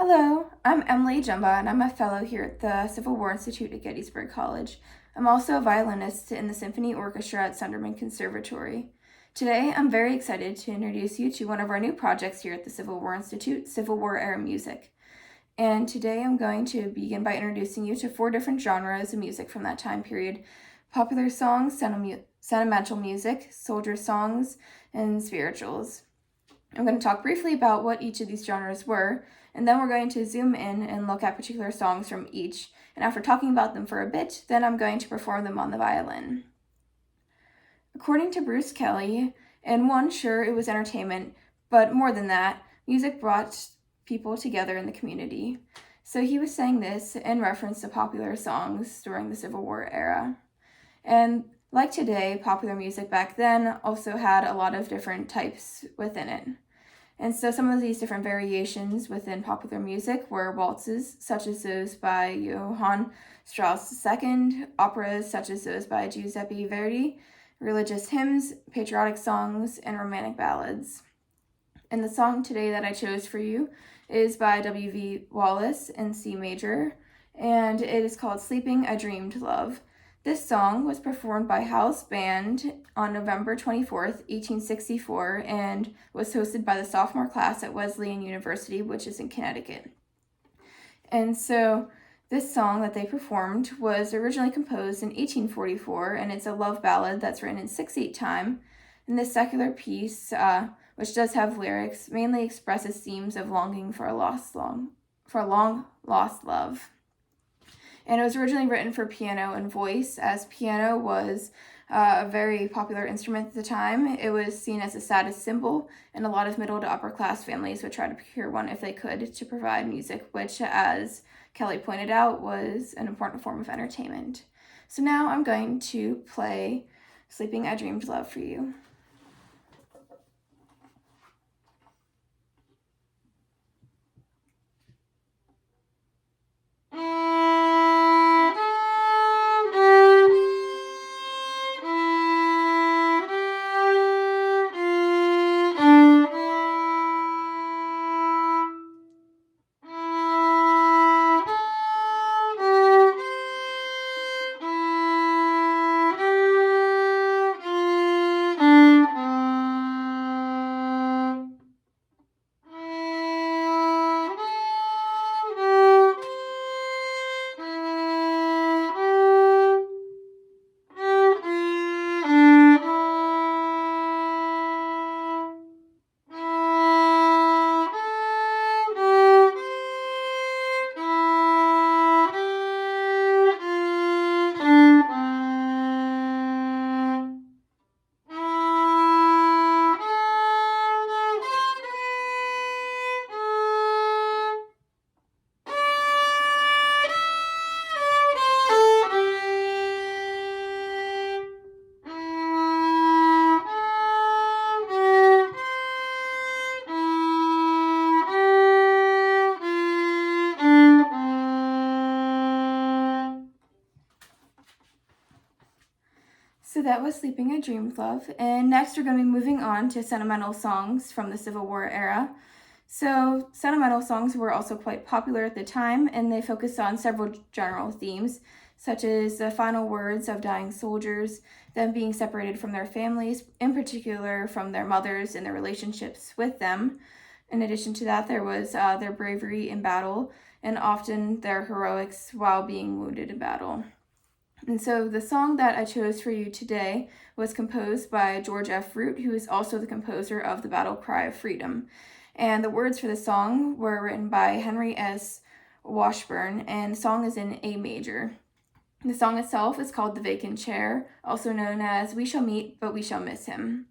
Hello, I'm Emily Jumba, and I'm a fellow here at the Civil War Institute at Gettysburg College. I'm also a violinist in the symphony orchestra at Sunderman Conservatory. Today, I'm very excited to introduce you to one of our new projects here at the Civil War Institute, Civil War era music. And today, I'm going to begin by introducing you to 4 different genres of music from that time period: popular songs, sentimental music, soldier songs, and spirituals. I'm going to talk briefly about what each of these genres were, and then we're going to zoom in and look at particular songs from each. And after talking about them for a bit, then I'm going to perform them on the violin. According to Bruce Kelly, in one, sure, it was entertainment, but more than that, music brought people together in the community. So he was saying this in reference to popular songs during the Civil War era. And like today, popular music back then also had a lot of different types within it. And so some of these different variations within popular music were waltzes, such as those by Johann Strauss II, operas such as those by Giuseppe Verdi, religious hymns, patriotic songs, and romantic ballads. And the song today that I chose for you is by W.V. Wallace in C major, and it is called Sleeping I Dreamed Love. This song was performed by House Band on November 24th, 1864, and was hosted by the sophomore class at Wesleyan University, which is in Connecticut. And so this song that they performed was originally composed in 1844, and it's a love ballad that's written in 6/8 time. And this secular piece, which does have lyrics, mainly expresses themes of longing for a long lost love. And it was originally written for piano and voice, as piano was a very popular instrument at the time. It was seen as a status symbol, and a lot of middle to upper class families would try to procure one if they could to provide music, which, as Kelly pointed out, was an important form of entertainment. So now I'm going to play Sleeping I Dreamed Love for you. So that was Sleeping I Dreamed Love, and next we're going to be moving on to sentimental songs from the Civil War era. So sentimental songs were also quite popular at the time, and they focused on several general themes, such as the final words of dying soldiers, them being separated from their families, in particular from their mothers and their relationships with them. In addition to that, there was their bravery in battle, and often their heroics while being wounded in battle. And so the song that I chose for you today was composed by George F. Root, who is also the composer of the Battle Cry of Freedom. And the words for the song were written by Henry S. Washburn, and the song is in A major. The song itself is called The Vacant Chair, also known as We Shall Meet, But We Shall Miss Him.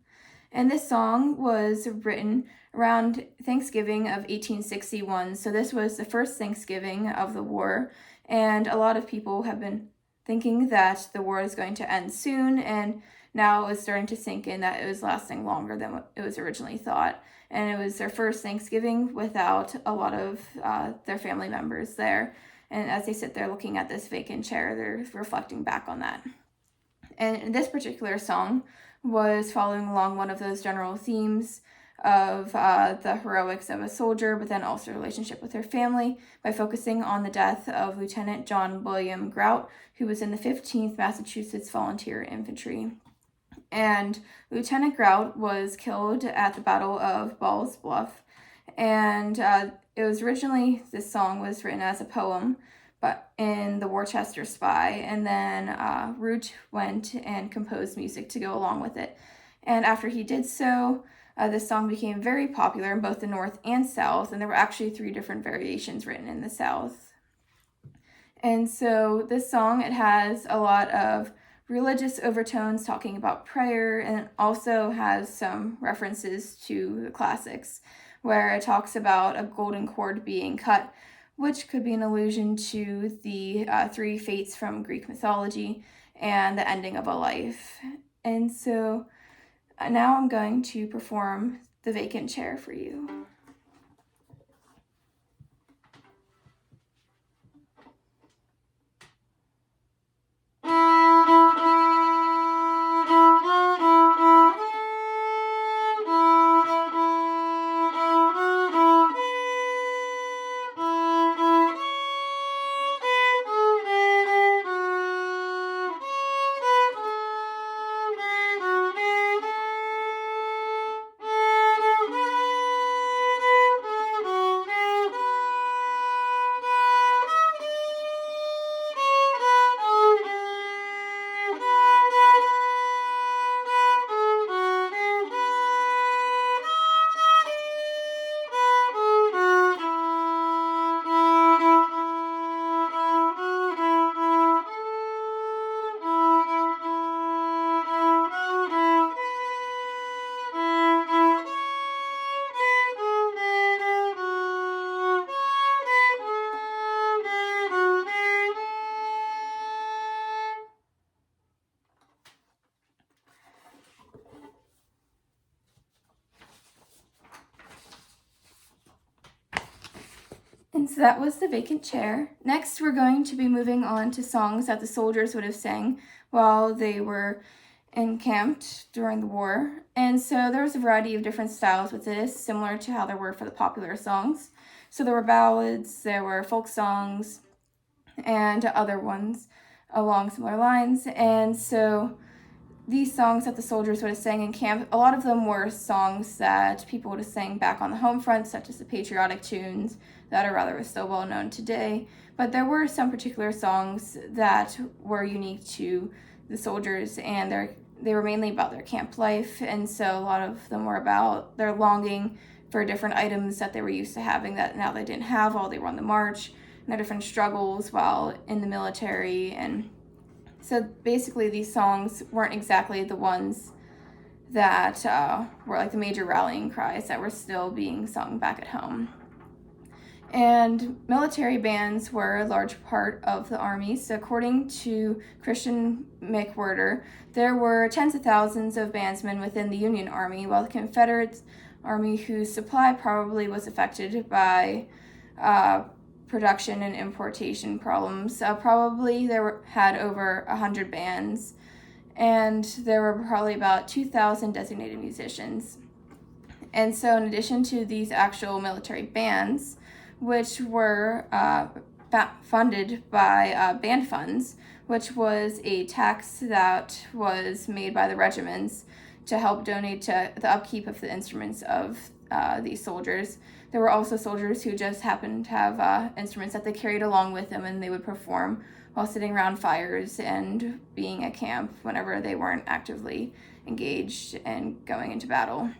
And this song was written around Thanksgiving of 1861, so this was the first Thanksgiving of the war, and a lot of people have been thinking that the war is going to end soon, and now it was starting to sink in that it was lasting longer than what it was originally thought. And it was their first Thanksgiving without a lot of their family members there. And as they sit there looking at this vacant chair, they're reflecting back on that. And this particular song was following along one of those general themes of the heroics of a soldier, but then also relationship with her family by focusing on the death of Lieutenant John William Grout, who was in the 15th Massachusetts Volunteer Infantry. And Lieutenant Grout was killed at the Battle of Ball's Bluff. And this song was written as a poem, but in the Worcester Spy, and then Root went and composed music to go along with it. And after he did so, this song became very popular in both the North and South, and there were actually 3 different variations written in the South. And so this song, it has a lot of religious overtones talking about prayer, and it also has some references to the classics, where it talks about a golden cord being cut, which could be an allusion to the 3 fates from Greek mythology and the ending of a life. And so now I'm going to perform The Vacant Chair for you. And so that was The Vacant Chair. Next, we're going to be moving on to songs that the soldiers would have sang while they were encamped during the war. And so there was a variety of different styles with this, similar to how there were for the popular songs. So there were ballads, there were folk songs, and other ones along similar lines. And so these songs that the soldiers would have sang in camp, a lot of them were songs that people would have sang back on the home front, such as the patriotic tunes that are rather still well known today. But there were some particular songs that were unique to the soldiers, and they were mainly about their camp life. And so a lot of them were about their longing for different items that they were used to having that now they didn't have while they were on the march, and their different struggles while in the military. And so basically these songs weren't exactly the ones that were like the major rallying cries that were still being sung back at home. And military bands were a large part of the army. So according to Christian McWhirter, there were tens of thousands of bandsmen within the Union Army, while the Confederate Army, whose supply probably was affected by production and importation problems, probably had over 100 bands, and there were probably about 2,000 designated musicians. And so in addition to these actual military bands, which were funded by band funds, which was a tax that was made by the regiments to help donate to the upkeep of the instruments of these soldiers. There were also soldiers who just happened to have instruments that they carried along with them, and they would perform while sitting around fires and being at camp whenever they weren't actively engaged and going into battle.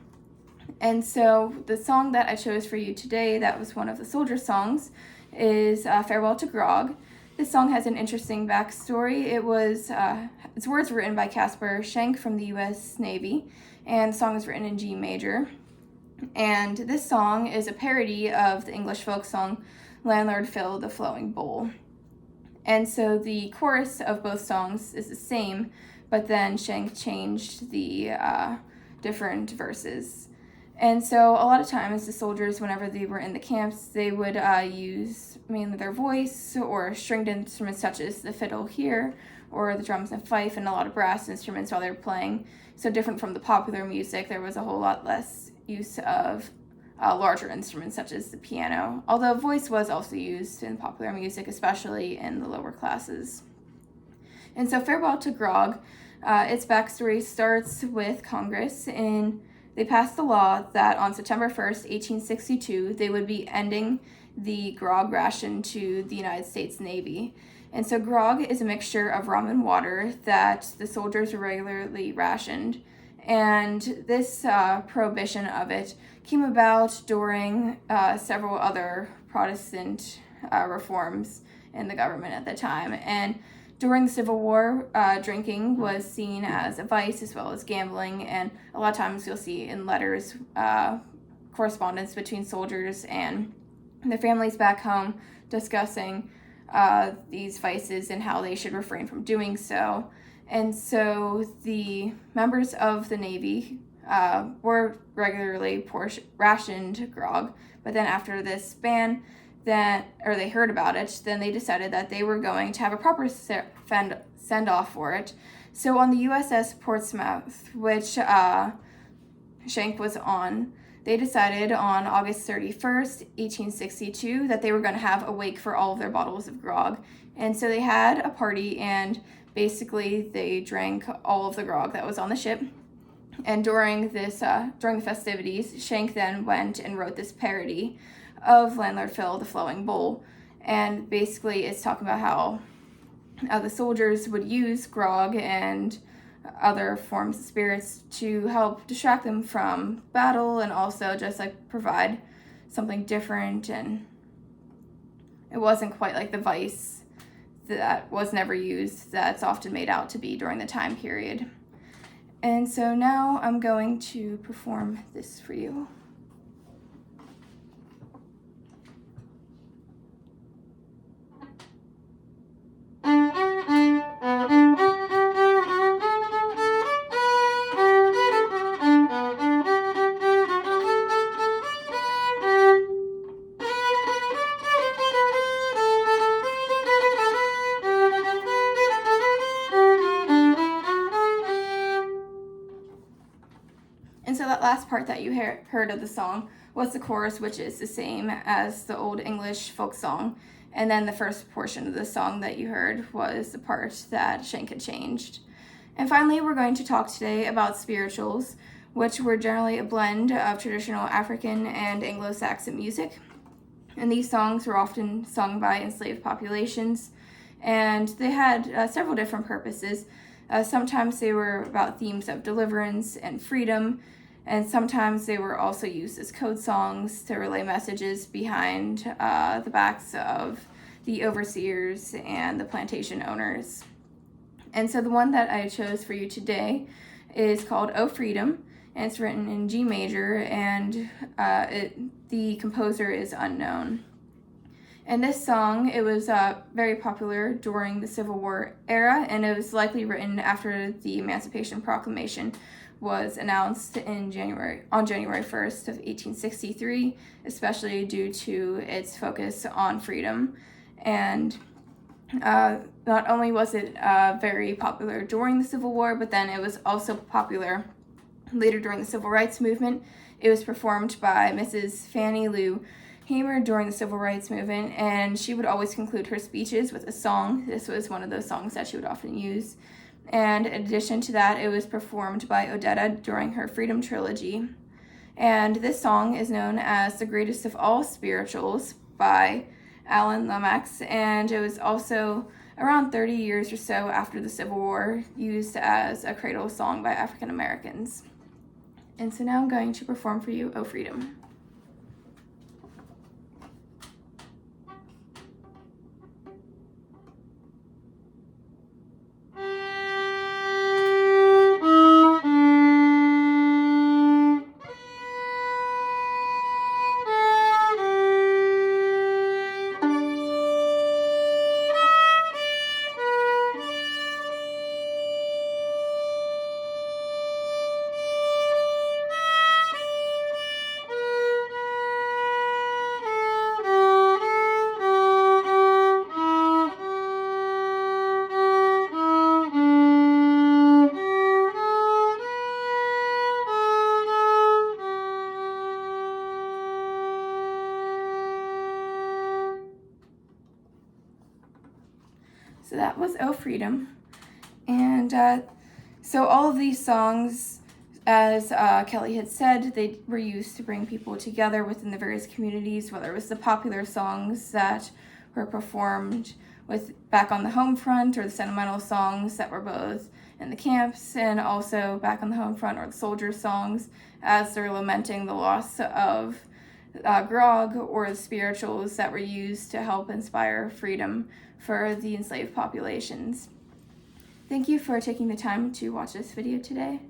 And so the song that I chose for you today, that was one of the soldier songs, is Farewell to Grog. This song has an interesting backstory. Its words were written by Caspar Schenck from the U.S. Navy, and the song is written in G major. And this song is a parody of the English folk song Landlord Phil, the Flowing Bowl. And so the chorus of both songs is the same, but then Schenck changed the different verses. And so a lot of times the soldiers, whenever they were in the camps, they would use mainly their voice or stringed instruments such as the fiddle here, or the drums and fife, and a lot of brass instruments while they were playing. So different from the popular music, there was a whole lot less use of larger instruments such as the piano, although voice was also used in popular music, especially in the lower classes. And so Farewell to Grog, its backstory starts with Congress, and they passed the law that on September 1st, 1862, they would be ending the grog ration to the United States Navy. And so grog is a mixture of rum and water that the soldiers were regularly rationed. And this prohibition of it came about during several other Protestant reforms in the government at the time. And during the Civil War, drinking was seen as a vice as well as gambling, and a lot of times you'll see in letters correspondence between soldiers and their families back home discussing these vices and how they should refrain from doing so. And so the members of the Navy were regularly rationed grog, but then after this ban, they heard about it, then they decided that they were going to have a proper send-off for it. So on the USS Portsmouth, which Schenck was on, they decided on August 31st, 1862, that they were going to have a wake for all of their bottles of grog. And so they had a party, and basically they drank all of the grog that was on the ship. And during the festivities, Schenck then went and wrote this parody of Landlord Phil, the Flowing Bowl. And basically it's talking about how the soldiers would use grog and other forms of spirits to help distract them from battle, and also just like provide something different. And it wasn't quite like the vice that was never used that's often made out to be during the time period. And so now I'm going to perform this for you. And so that last part that you heard of the song was the chorus, which is the same as the Old English folk song. And then the first portion of the song that you heard was the part that Schenck had changed. And finally, we're going to talk today about spirituals, which were generally a blend of traditional African and Anglo-Saxon music. And these songs were often sung by enslaved populations, and they had several different purposes. Sometimes they were about themes of deliverance and freedom, and sometimes they were also used as code songs to relay messages behind the backs of the overseers and the plantation owners. And so the one that I chose for you today is called "O Freedom," and it's written in G major, and the composer is unknown. And this song, it was very popular during the Civil War era, and it was likely written after the Emancipation Proclamation was announced on January 1st of 1863, especially due to its focus on freedom. And not only was it very popular during the Civil War, but then it was also popular later during the Civil Rights Movement. It was performed by Mrs. Fannie Lou Hamer during the Civil Rights Movement, and she would always conclude her speeches with a song. This was one of those songs that she would often use. And in addition to that, it was performed by Odetta during her Freedom Trilogy. And this song is known as the greatest of all spirituals by Alan Lomax, and it was also around 30 years or so after the Civil War used as a cradle song by African Americans. And so now I'm going to perform for you "O Freedom." So that was Oh Freedom. And so all of these songs, as Kelly had said, they were used to bring people together within the various communities, whether it was the popular songs that were performed back on the home front, or the sentimental songs that were both in the camps and also back on the home front, or the soldier songs as they're lamenting the loss of Grog, or the spirituals that were used to help inspire freedom for the enslaved populations. Thank you for taking the time to watch this video today.